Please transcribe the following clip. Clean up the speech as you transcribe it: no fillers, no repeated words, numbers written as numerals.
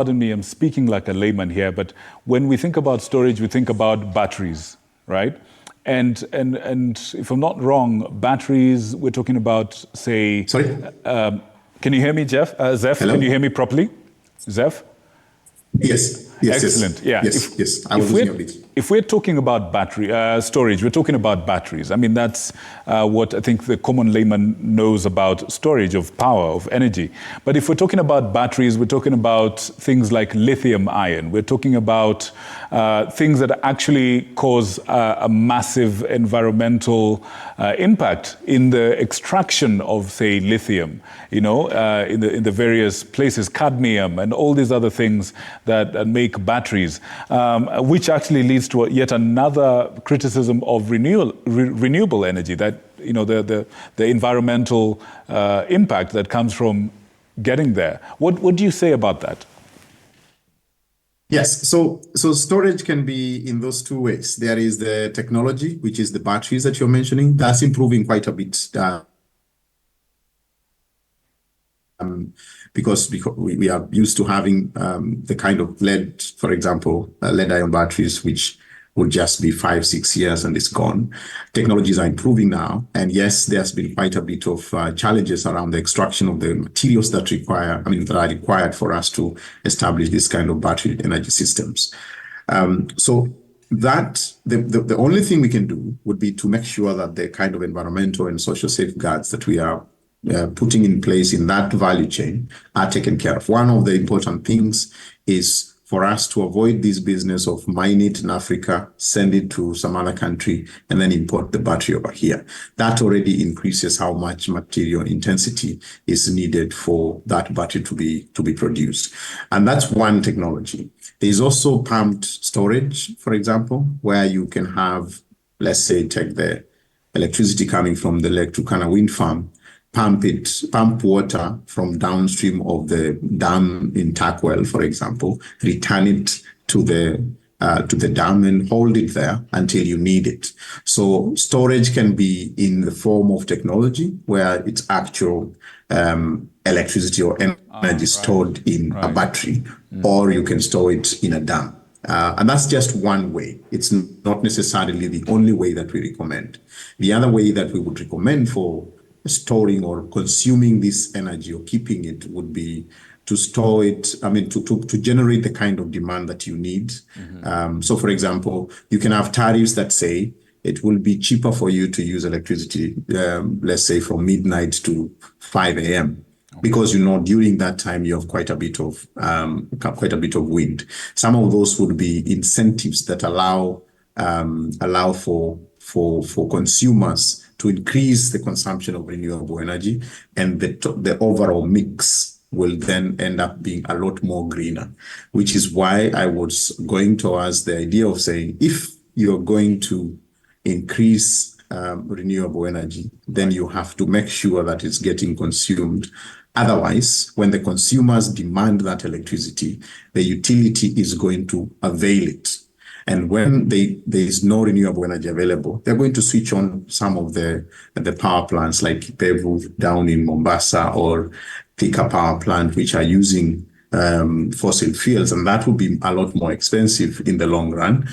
pardon me, I'm speaking like a layman here, but when we think about storage, we think about batteries, right? And if I'm not wrong, batteries, we're talking about, say... Sorry? Can you hear me, Zeph? Zeph, Hello? can you hear me properly? Zeph? Yes. Excellent. Yeah. Yes. I was losing a bit. If we're talking about battery storage, we're talking about batteries. I mean, that's what I think the common layman knows about storage of power, of energy. But if we're talking about batteries, we're talking about things like lithium ion. We're talking about things that actually cause a massive environmental impact in the extraction of, say, lithium, you know, in the various places, cadmium and all these other things that make batteries, which actually leads to yet another criticism of renewable energy, that, you know, the environmental impact that comes from getting there. What do you say about that? Yes, so storage can be in those two ways. There is the technology, which is the batteries that you're mentioning. That's improving quite a bit. Because we are used to having the kind of lead, for example, lead-ion batteries, which would just be 5-6 years and it's gone. Technologies are improving now. And yes, there's been quite a bit of challenges around the extraction of the materials that are required for us to establish this kind of battery energy systems. So that the only thing we can do would be to make sure that the kind of environmental and social safeguards that we are putting in place in that value chain are taken care of. One of the important things is for us to avoid this business of mine it in Africa, send it to some other country, and then import the battery over here. That already increases how much material intensity is needed for that battery to be produced. And that's one technology. There's also pumped storage, for example, where you can have, let's say, take the electricity coming from the Lake Turkana wind farm, pump water from downstream of the dam in Takwel, for example, return it to the dam and hold it there until you need it. So storage can be in the form of technology where it's actual electricity or energy stored in a battery, or you can store it in a dam. And that's just one way. It's not necessarily the only way that we recommend. The other way that we would recommend for storing or consuming this energy or keeping it would be to store it, to generate the kind of demand that you need. So for example, you can have tariffs that say it will be cheaper for you to use electricity, let's say from midnight to 5 a.m. Because, you know, during that time you have quite a bit of wind. Some of those would be incentives that allow for consumers to increase the consumption of renewable energy, and the overall mix will then end up being a lot more greener, which is why I was going towards the idea of saying, if you're going to increase renewable energy, then you have to make sure that it's getting consumed. Otherwise, when the consumers demand that electricity, the utility is going to avail it. And when there is no renewable energy available, they're going to switch on some of the power plants like Pevu down in Mombasa or Thika power plant, which are using fossil fuels. And that will be a lot more expensive in the long run.